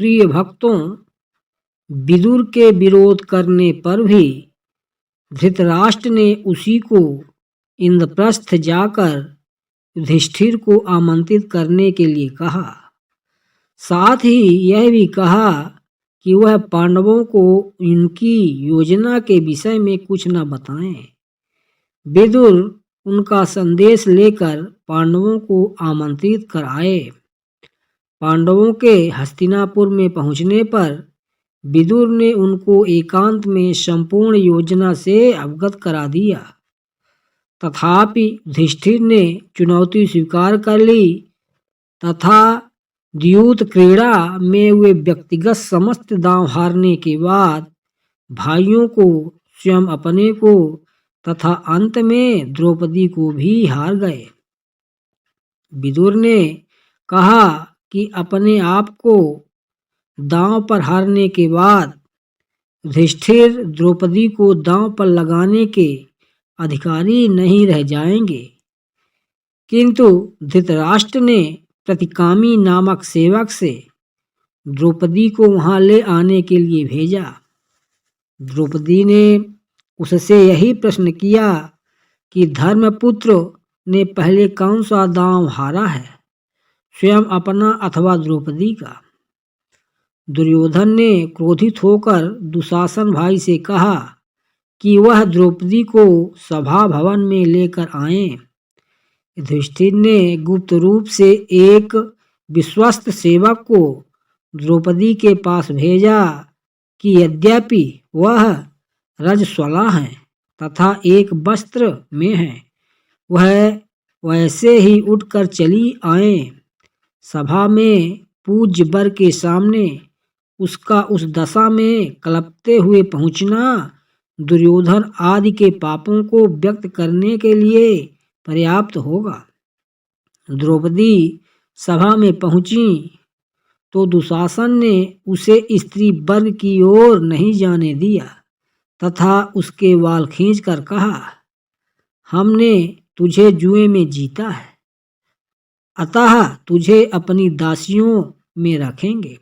प्रिय भक्तों, विदुर के विरोध करने पर भी धृतराष्ट्र ने उसी को इंद्रप्रस्थ जाकर युधिष्ठिर को आमंत्रित करने के लिए कहा। साथ ही यह भी कहा कि वह पांडवों को उनकी योजना के विषय में कुछ न बताएं। विदुर उनका संदेश लेकर पांडवों को आमंत्रित कर आए। पांडवों के हस्तिनापुर में पहुंचने पर विदुर ने उनको एकांत में संपूर्ण योजना से अवगत करा दिया। तथापि युधिष्ठिर ने चुनौती स्वीकार कर ली तथा द्यूत क्रीड़ा में वे व्यक्तिगत समस्त दांव हारने के बाद भाइयों को, स्वयं अपने को तथा अंत में द्रौपदी को भी हार गए। विदुर ने कहा कि अपने आप को दांव पर हारने के बाद युधिष्ठिर द्रौपदी को दांव पर लगाने के अधिकारी नहीं रह जाएंगे। किंतु धृतराष्ट्र ने प्रतिकामी नामक सेवक से द्रौपदी को वहां ले आने के लिए भेजा। द्रौपदी ने उससे यही प्रश्न किया कि धर्मपुत्र ने पहले कौन सा दांव हारा है, स्वयं अपना अथवा द्रौपदी का। दुर्योधन ने क्रोधित होकर दुशासन भाई से कहा कि वह द्रौपदी को सभा भवन में लेकर आए। युधिष्ठिर ने गुप्त रूप से एक विश्वस्त सेवक को द्रौपदी के पास भेजा कि यद्यपि वह रजस्वला है तथा एक वस्त्र में है, वह वैसे ही उठकर चली आए। सभा में पूज्य वर के सामने उसका उस दशा में कलपते हुए पहुंचना दुर्योधन आदि के पापों को व्यक्त करने के लिए पर्याप्त होगा। द्रौपदी सभा में पहुंची तो दुशासन ने उसे स्त्री वर्ग की ओर नहीं जाने दिया तथा उसके वाल खींचकर कहा, हमने तुझे जुए में जीता है, अतः तुझे अपनी दासियों में रखेंगे।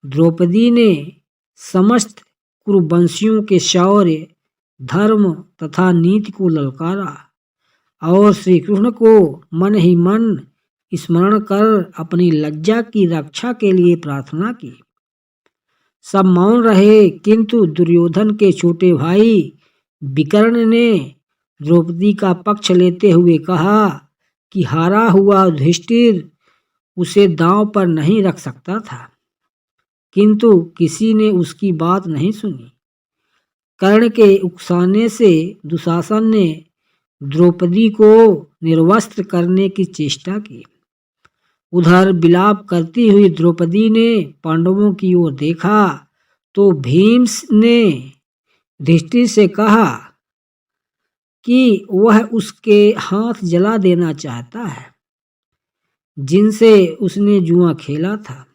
द्रौपदी ने समस्त कुरुवंशियों के शौर्य, धर्म तथा नीति को ललकारा और श्री कृष्ण को मन ही मन स्मरण कर अपनी लज्जा की रक्षा के लिए प्रार्थना की। सब मौन रहे, किंतु दुर्योधन के छोटे भाई विकर्ण ने द्रौपदी का पक्ष लेते हुए कहा कि हारा हुआ युधिष्ठिर उसे दांव पर नहीं रख सकता था, किंतु किसी ने उसकी बात नहीं सुनी। कर्ण के उकसाने से दुशासन ने द्रौपदी को निर्वस्त्र करने की चेष्टा की। उधर विलाप करती हुई द्रौपदी ने पांडवों की ओर देखा तो भीम ने युधिष्ठिर से कहा कि वह उसके हाथ जला देना चाहता है जिनसे उसने जुआ खेला था।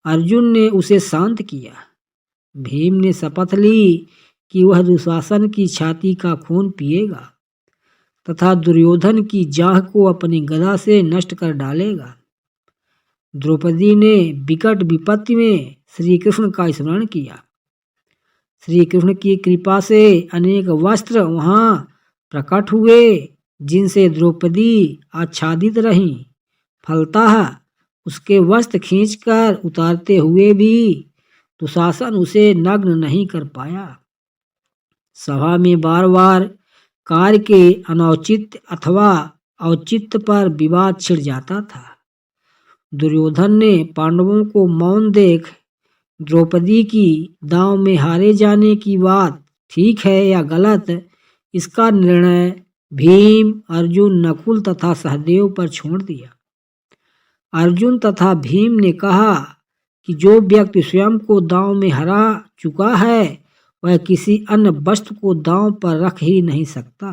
अर्जुन ने उसे शांत किया। भीम ने शपथ ली कि वह दुशासन की छाती का खून पिएगा तथा दुर्योधन की जांघ को अपनी गदा से नष्ट कर डालेगा। द्रौपदी ने विकट विपत्ति में श्री कृष्ण का स्मरण किया। श्री कृष्ण की कृपा से अनेक वस्त्र वहां प्रकट हुए जिनसे द्रौपदी आच्छादित रहीं। फलतः उसके वस्त्र खींचकर उतारते हुए भी दुशासन उसे नग्न नहीं कर पाया। सभा में बार बार कार्य के अनौचित्य अथवा औचित्य पर विवाद छिड़ जाता था। दुर्योधन ने पांडवों को मौन देख द्रौपदी की दांव में हारे जाने की बात ठीक है या गलत, इसका निर्णय भीम, अर्जुन, नकुल तथा सहदेव पर छोड़ दिया। अर्जुन तथा भीम ने कहा कि जो व्यक्ति स्वयं को दांव में हरा चुका है वह किसी अन्य वस्तु को दांव पर रख ही नहीं सकता।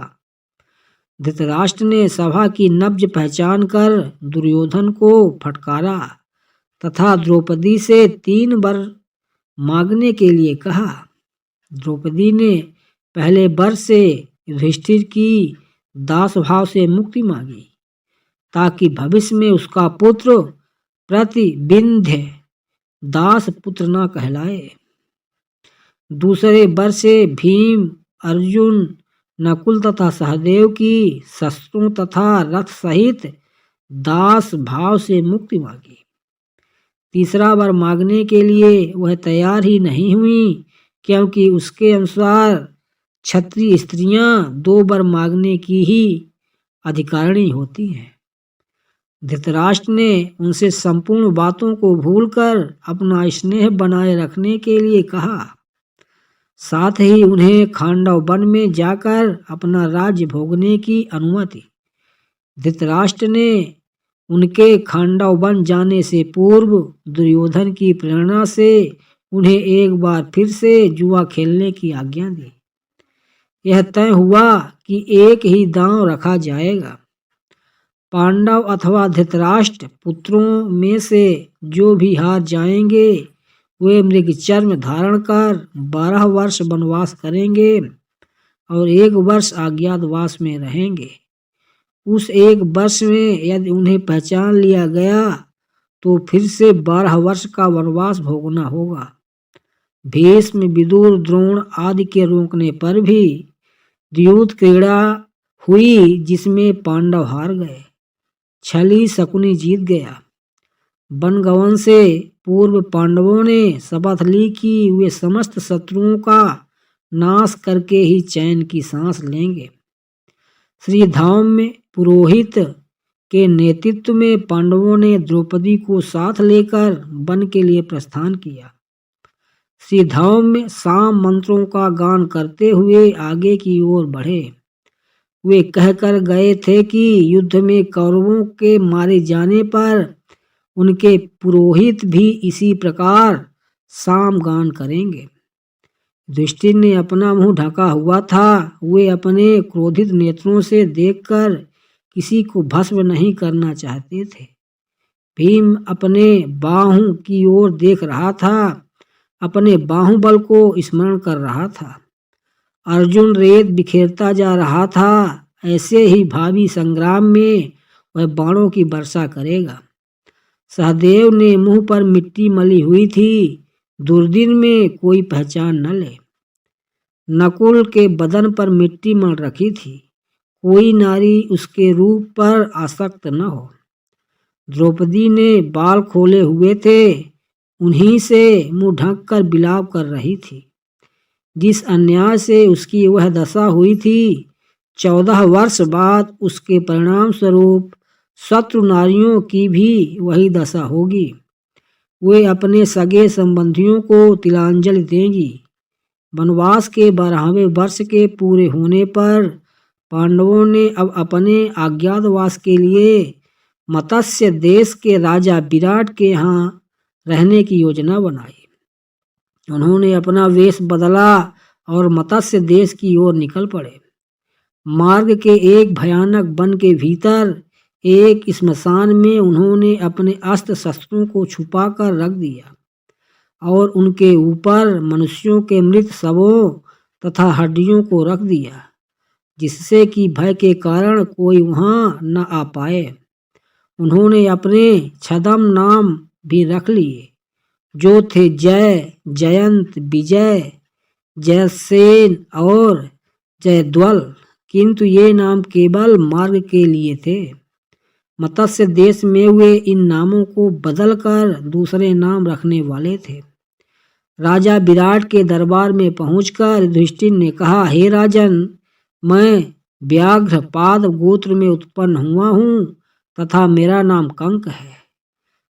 धृतराष्ट्र ने सभा की नब्ज पहचान कर दुर्योधन को फटकारा तथा द्रौपदी से 3 वर मांगने के लिए कहा। द्रौपदी ने पहले वर से युधिष्ठिर की दास भाव से मुक्ति मांगी ताकि भविष्य में उसका पुत्र प्रतिविंध्य दास पुत्र न कहलाए। दूसरे वर्ष से भीम, अर्जुन, नकुल तथा सहदेव की शस्त्रों तथा रथ सहित दास भाव से मुक्ति मांगी। तीसरा वर मांगने के लिए वह तैयार ही नहीं हुई, क्योंकि उसके अनुसार क्षत्रिय स्त्रियां 2 वर मांगने की ही अधिकारिणी होती हैं। धृतराष्ट्र ने उनसे संपूर्ण बातों को भूलकर अपना स्नेह बनाए रखने के लिए कहा। साथ ही उन्हें खांडव वन में जाकर अपना राज्य भोगने की अनुमति। धृतराष्ट्र ने उनके खांडव वन जाने से पूर्व दुर्योधन की प्रेरणा से उन्हें एक बार फिर से जुआ खेलने की आज्ञा दी। यह तय हुआ कि एक ही दांव रखा जाएगा। पांडव अथवा धृतराष्ट्र पुत्रों में से जो भी हार जाएंगे वे मृग चर्म धारण कर 12 वर्ष वनवास करेंगे और 1 वर्ष अज्ञातवास में रहेंगे। उस 1 वर्ष में यदि उन्हें पहचान लिया गया तो फिर से 12 वर्ष का वनवास भोगना होगा। भीष्म, विदुर, द्रोण आदि के रोकने पर भी द्यूत क्रीड़ा हुई जिसमें पांडव हार गए। छली शकुनी जीत गया। वनगमन से पूर्व पांडवों ने शपथ ली कि वे समस्त शत्रुओं का नाश करके ही चैन की सांस लेंगे। श्रीधौम्य पुरोहित के नेतृत्व में पांडवों ने द्रौपदी को साथ लेकर वन के लिए प्रस्थान किया। श्रीधौम्य साम मंत्रों का गान करते हुए आगे की ओर बढ़े। वे कहकर गए थे कि युद्ध में कौरवों के मारे जाने पर उनके पुरोहित भी इसी प्रकार साम गान करेंगे। युधिष्ठिर ने अपना मुंह ढका हुआ था। वे अपने क्रोधित नेत्रों से देखकर किसी को भस्म नहीं करना चाहते थे। भीम अपने बाहु की ओर देख रहा था, अपने बाहुबल को स्मरण कर रहा था। अर्जुन रेत बिखेरता जा रहा था। ऐसे ही भावी संग्राम में वह बाणों की वर्षा करेगा। सहदेव ने मुंह पर मिट्टी मली हुई थी, दुर्दिन में कोई पहचान न ले। नकुल के बदन पर मिट्टी मल रखी थी, कोई नारी उसके रूप पर आसक्त न हो। द्रौपदी ने बाल खोले हुए थे, उन्हीं से मुंह ढककर बिलाप कर रही थी। जिस अन्याय से उसकी वह दशा हुई थी, 14 वर्ष बाद उसके परिणाम स्वरूप शत्रु नारियों की भी वही दशा होगी। वे अपने सगे संबंधियों को तिलांजलि देंगी। वनवास के 12वें वर्ष के पूरे होने पर पांडवों ने अब अपने अज्ञातवास के लिए मत्स्य देश के राजा विराट के यहाँ रहने की योजना बनाई। उन्होंने अपना वेश बदला और मत्स्य देश की ओर निकल पड़े। मार्ग के एक भयानक वन के भीतर एक स्मशान में उन्होंने अपने अस्त्र शस्त्रों को छुपाकर रख दिया और उनके ऊपर मनुष्यों के मृत शवों तथा हड्डियों को रख दिया, जिससे कि भय के कारण कोई वहां न आ पाए। उन्होंने अपने छद्म नाम भी रख लिए, जो थे जय, जयंत, विजय, जयसेन और जयद्वल, किंतु ये नाम केवल मार्ग के लिए थे। मत्स्य देश में वे इन नामों को बदलकर दूसरे नाम रखने वाले थे। राजा विराट के दरबार में पहुंचकर युधिष्ठिर ने कहा, हे राजन, मैं व्याघ्रपाद गोत्र में उत्पन्न हुआ हूँ तथा मेरा नाम कंक है।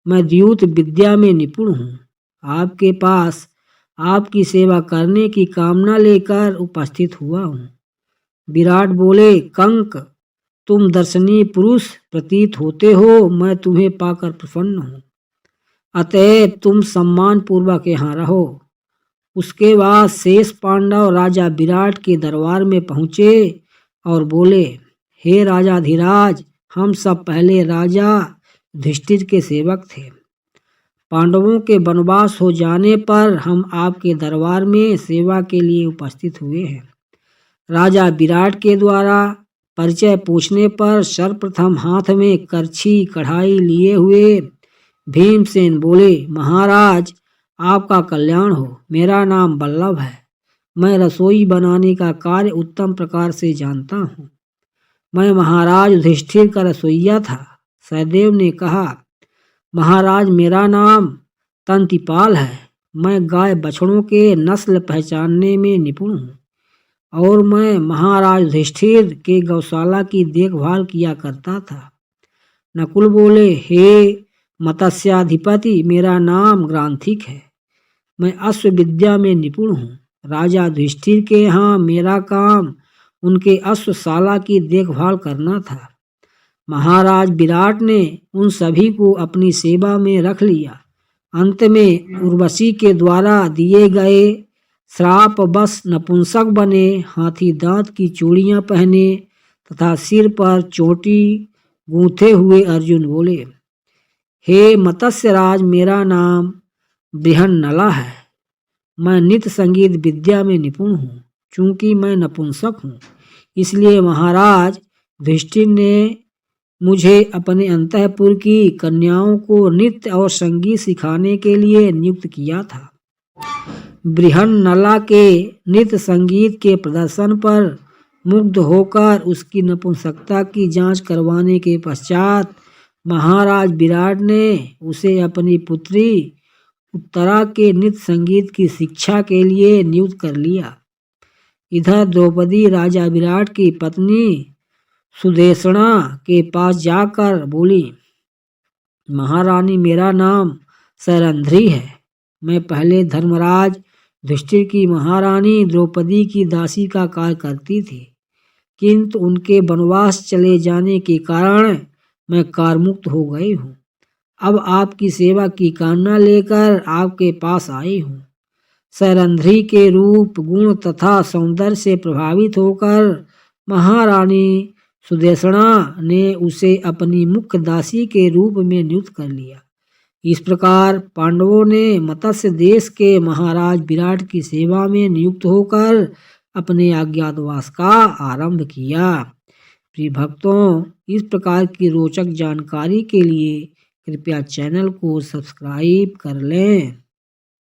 मैं द्यूत विद्या में निपुण हूँ। आपके पास आपकी सेवा करने की कामना लेकर उपस्थित हुआ हूँ। विराट बोले, कंक, तुम दर्शनीय पुरुष प्रतीत होते हो, मैं तुम्हें पाकर प्रसन्न हूँ, अतएव तुम सम्मान पूर्वक यहाँ रहो। उसके बाद शेष पांडव राजा विराट के दरबार में पहुँचे और बोले, हे राजाधिराज, हम सब पहले राजा युधिष्ठिर के सेवक थे। पांडवों के वनवास हो जाने पर हम आपके दरबार में सेवा के लिए उपस्थित हुए हैं। राजा विराट के द्वारा परिचय पूछने पर सर्वप्रथम हाथ में करछी कढ़ाई लिए हुए भीमसेन बोले, महाराज, आपका कल्याण हो। मेरा नाम बल्लभ है। मैं रसोई बनाने का कार्य उत्तम प्रकार से जानता हूँ। मैं महाराज युधिष्ठिर का रसोइया था। सहदेव ने कहा, महाराज मेरा नाम तंतिपाल है। मैं गाय बछड़ों के नस्ल पहचानने में निपुण हूँ और मैं महाराज युधिष्ठिर के गौशाला की देखभाल किया करता था। नकुल बोले, हे मत्स्याधिपति, मेरा नाम ग्रांथिक है। मैं अश्व विद्या में निपुण हूँ। राजा युधिष्ठिर के यहाँ मेरा काम उनके अश्वशाला की देखभाल करना था। महाराज विराट ने उन सभी को अपनी सेवा में रख लिया। अंत में उर्वशी के द्वारा दिए गए श्राप बस नपुंसक बने, हाथी दांत की चूड़ियां पहने तथा सिर पर चोटी गूंथे हुए अर्जुन बोले, हे मत्स्यराज, मेरा नाम बृहन्नला है। मैं नित्य संगीत विद्या में निपुण हूँ। चूंकि मैं नपुंसक हूँ, इसलिए महाराज युधिष्ठिर ने मुझे अपने अंतःपुर की कन्याओं को नृत्य और संगीत सिखाने के लिए नियुक्त किया था। बृहन्नला के नृत्य संगीत के प्रदर्शन पर मुग्ध होकर उसकी नपुंसकता की जांच करवाने के पश्चात महाराज विराट ने उसे अपनी पुत्री उत्तरा के नृत्य संगीत की शिक्षा के लिए नियुक्त कर लिया। इधर द्रौपदी राजा विराट की पत्नी सुदेशना के पास जाकर बोली, महारानी मेरा नाम सैरंध्री है। मैं पहले धर्मराज युधिष्ठिर की महारानी द्रौपदी की दासी का कार्य करती थी, किंतु उनके वनवास चले जाने के कारण मैं कारमुक्त हो गई हूँ। अब आपकी सेवा की कामना लेकर आपके पास आई हूँ। सैरंध्री के रूप, गुण तथा सौंदर्य से प्रभावित होकर महारानी सुदेशना ने उसे अपनी मुख्य दासी के रूप में नियुक्त कर लिया। इस प्रकार पांडवों ने मत्स्य देश के महाराज विराट की सेवा में नियुक्त होकर अपने अज्ञातवास का आरंभ किया। प्रिय भक्तों, इस प्रकार की रोचक जानकारी के लिए कृपया चैनल को सब्सक्राइब कर लें।